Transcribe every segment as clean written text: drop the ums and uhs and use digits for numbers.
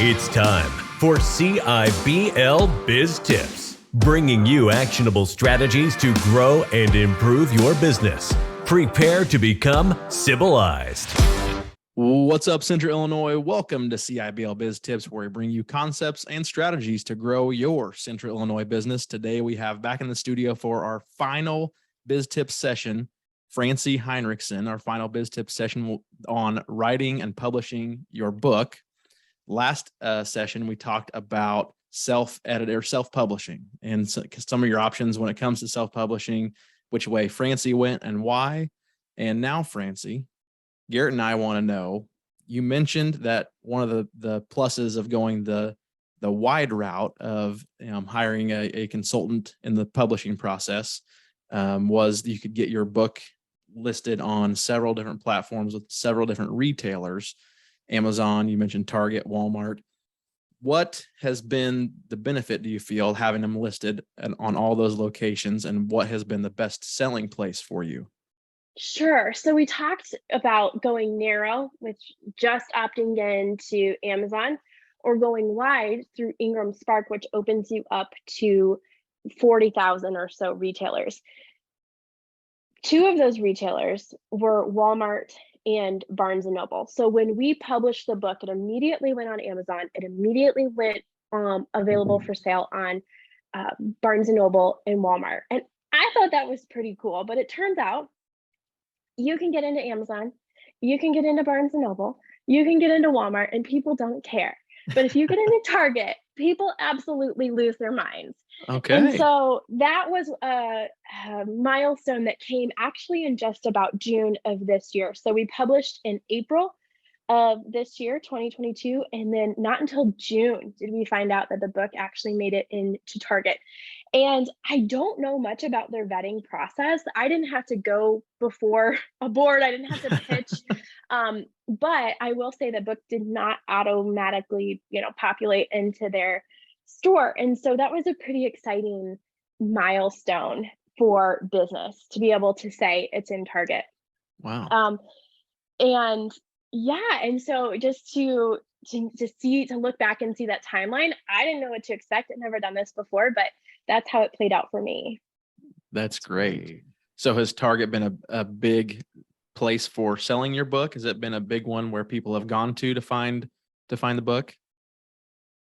It's time for CIBL Biz Tips, bringing you actionable strategies to grow and improve your business. Prepare to become civilized. What's up, Central Illinois? Welcome to CIBL Biz Tips, where we bring you concepts and strategies to grow your Central Illinois business. Today, we have back in the studio for our final Biz Tips session, Francie Hinrichsen, our final Biz Tips session on writing and publishing your book. Last session, we talked about self-edit or self-publishing and some of your options when it comes to self-publishing, which way Francie went and why. And now, Francie, Garrett and I want to know, you mentioned that one of the pluses of going the wide route of hiring a consultant in the publishing process was you could get your book listed on several different platforms with several different retailers. Amazon, you mentioned Target, Walmart. What has been the benefit, do you feel, having them listed on all those locations, and what has been the best selling place for you? Sure. So we talked about going narrow, which just opting into Amazon, or going wide through Ingram Spark, which opens you up to 40,000 or so retailers. Two of those retailers were Walmart and Barnes & Noble. So when we published the book, it immediately went on Amazon. It immediately went available for sale on Barnes & Noble and Walmart. And I thought that was pretty cool, but it turns out you can get into Amazon, you can get into Barnes & Noble, you can get into Walmart, and people don't care. But if you get into Target, people absolutely lose their minds. Okay. And so that was a milestone that came actually in just about June of this year. So we published in April of this year, 2022, and then not until June did we find out that the book actually made it into Target. And I don't know much about their vetting process. I didn't have to go before a board. I didn't have to pitch. But I will say the book did not automatically, populate into their store. And so that was a pretty exciting milestone for business to be able to say it's in Target. Wow. And yeah, and so just to look back and see that timeline, I didn't know what to expect. I'd never done this before, but that's how it played out for me. That's great. So has Target been a big place for selling your book? Has it been a big one where people have gone to find the book?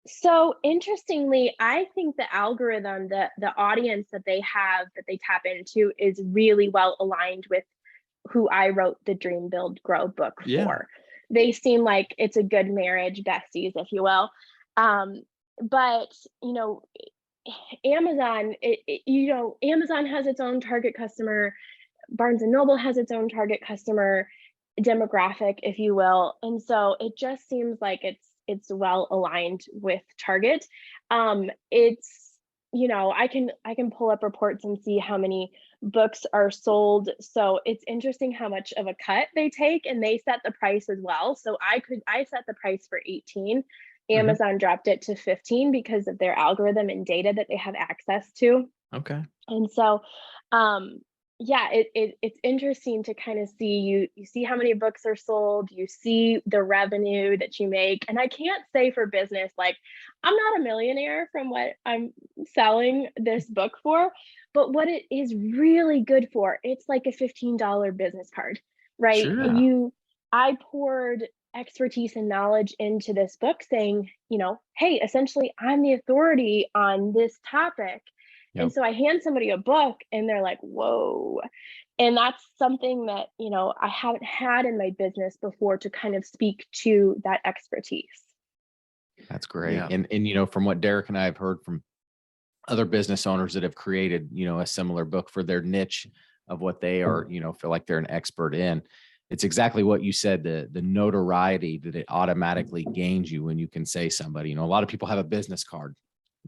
So interestingly, I think the algorithm, the audience that they have, that they tap into, is really well aligned with who I wrote the Dream Build Grow book for. They seem like it's a good marriage, besties, if you will. But Amazon, Amazon has its own target customer. Barnes & Noble has its own target customer demographic, if you will. And so it just seems like it's well aligned with Target. It's, I can pull up reports and see how many books are sold. So it's interesting how much of a cut they take, and they set the price as well. So I set the price for 18. Amazon dropped it to 15 because of their algorithm and data that they have access to. Okay. And so, it's interesting to kind of see, you see how many books are sold, you see the revenue that you make. And I can't say for business, like, I'm not a millionaire from what I'm selling this book for, but what it is really good for, it's like a $15 business card, right? Sure. I poured expertise and knowledge into this book saying, hey, essentially I'm the authority on this topic. Yep. And so I hand somebody a book and they're like, whoa. And that's something that, I haven't had in my business before, to kind of speak to that expertise. That's great. Yeah. And from what Derek and I have heard from other business owners that have created, a similar book for their niche of what they are, feel like they're an expert in. It's exactly what you said, the notoriety that it automatically gains you when you can say somebody, a lot of people have a business card.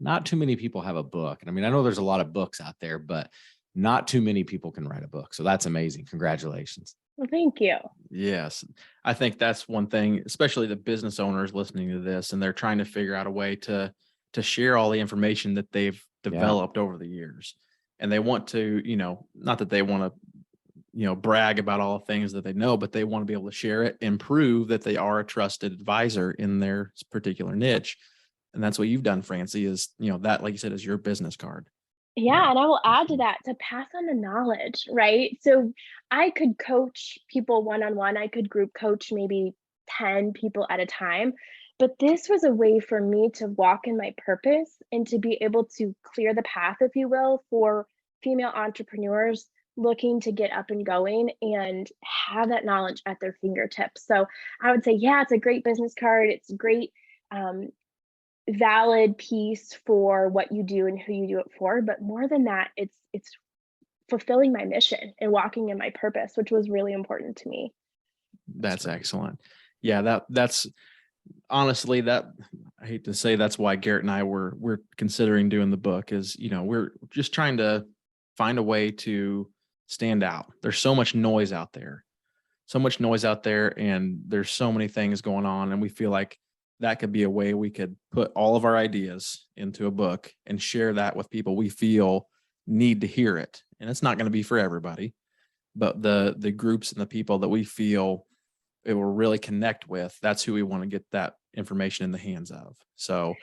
Not too many people have a book. And I know there's a lot of books out there, but not too many people can write a book. So that's amazing. Congratulations. Well, thank you. Yes. I think that's one thing, especially the business owners listening to this, and they're trying to figure out a way to share all the information that they've developed over the years. And they want to, not that they want to brag about all the things that they know, but they want to be able to share it and prove that they are a trusted advisor in their particular niche. And that's what you've done, Francie, is, that, like you said, is your business card. Yeah, and I will add to that, to pass on the knowledge, right? So I could coach people one-on-one. I could group coach maybe 10 people at a time. But this was a way for me to walk in my purpose and to be able to clear the path, if you will, for female entrepreneurs looking to get up and going and have that knowledge at their fingertips. So I would say, yeah, it's a great business card. It's a great valid piece for what you do and who you do it for. But more than that, it's fulfilling my mission and walking in my purpose, which was really important to me. That's excellent. Yeah, that's honestly, that I hate to say, that's why Garrett and I we're considering doing the book, is, we're just trying to find a way to stand out. There's so much noise out there, and there's so many things going on. And we feel like that could be a way we could put all of our ideas into a book and share that with people we feel need to hear it. And it's not going to be for everybody, but the groups and the people that we feel it will really connect with, that's who we want to get that information in the hands of. So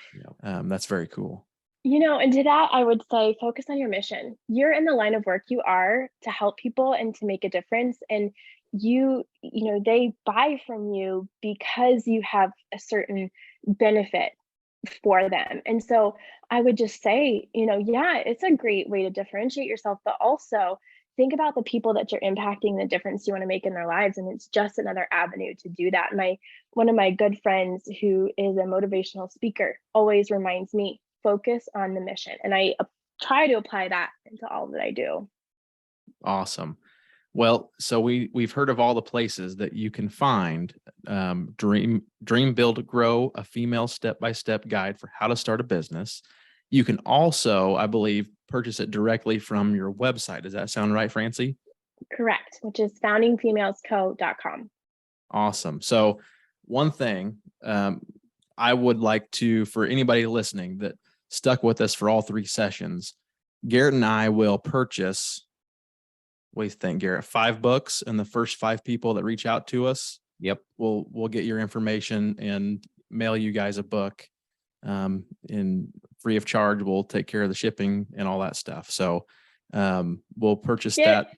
that's very cool. And to that, I would say, focus on your mission. You're in the line of work you are to help people and to make a difference. And they buy from you because you have a certain benefit for them. And so I would just say, it's a great way to differentiate yourself, but also think about the people that you're impacting, the difference you want to make in their lives. And it's just another avenue to do that. One of my good friends who is a motivational speaker always reminds me, focus on the mission. And I try to apply that into all that I do. Awesome. Well, so we've heard of all the places that you can find Dream, Build, Grow, a female step-by-step guide for how to start a business. You can also, I believe, purchase it directly from your website. Does that sound right, Francie? Correct, which is foundingfemalesco.com. Awesome. So one thing I would like to, for anybody listening that stuck with us for all 3 sessions, Garrett and I will purchase, what do you think, Garrett, 5 books, and the first 5 people that reach out to us, Yep, we'll get your information and mail you guys a book in free of charge. We'll take care of the shipping and all that stuff. So we'll purchase that.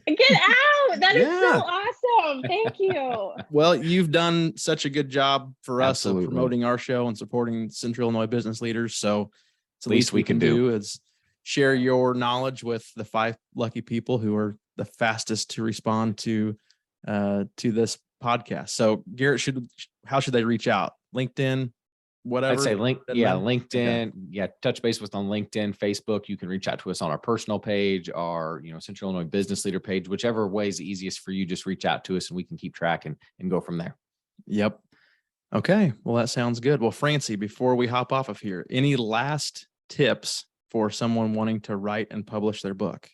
Get out. That is so awesome. Thank you. Well, you've done such a good job for us of Absolutely. promoting our show and supporting Central Illinois business leaders. So it's the Least we can do is share your knowledge with the 5 lucky people who are the fastest to respond to this podcast. So Garrett, how should they reach out? LinkedIn, whatever? I'd say LinkedIn. Okay. Yeah, touch base with on LinkedIn, Facebook. You can reach out to us on our personal page, our Central Illinois Business Leader page, whichever way is easiest for you. Just reach out to us and we can keep track and go from there. Yep. Okay. Well, that sounds good. Well, Francie, before we hop off of here, any last tips for someone wanting to write and publish their book?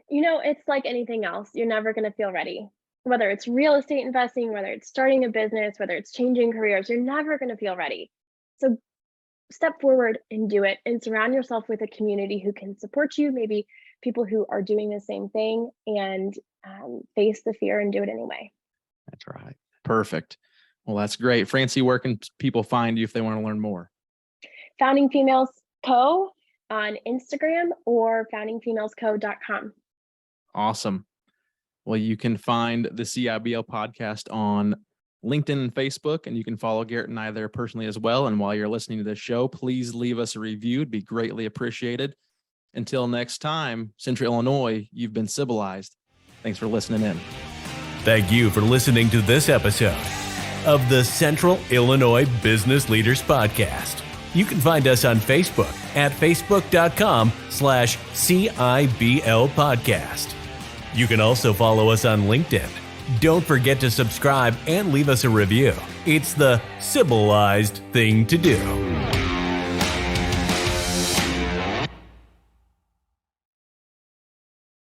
It's like anything else. You're never going to feel ready. Whether it's real estate investing, whether it's starting a business, whether it's changing careers, you're never going to feel ready. So step forward and do it, and surround yourself with a community who can support you, maybe people who are doing the same thing, and face the fear and do it anyway. That's right. Perfect. Well, that's great. Francie, where can people find you if they want to learn more? Founding Females Co. on Instagram or foundingfemalesco.com. Awesome. Well, you can find the CIBL podcast on LinkedIn and Facebook, and you can follow Garrett and I there personally as well. And while you're listening to this show, please leave us a review. It'd be greatly appreciated. Until next time, Central Illinois, you've been civilized. Thanks for listening in. Thank you for listening to this episode of the Central Illinois Business Leaders Podcast. You can find us on Facebook at facebook.com/CIBL podcast. You can also follow us on LinkedIn. Don't forget to subscribe and leave us a review. It's the civilized thing to do.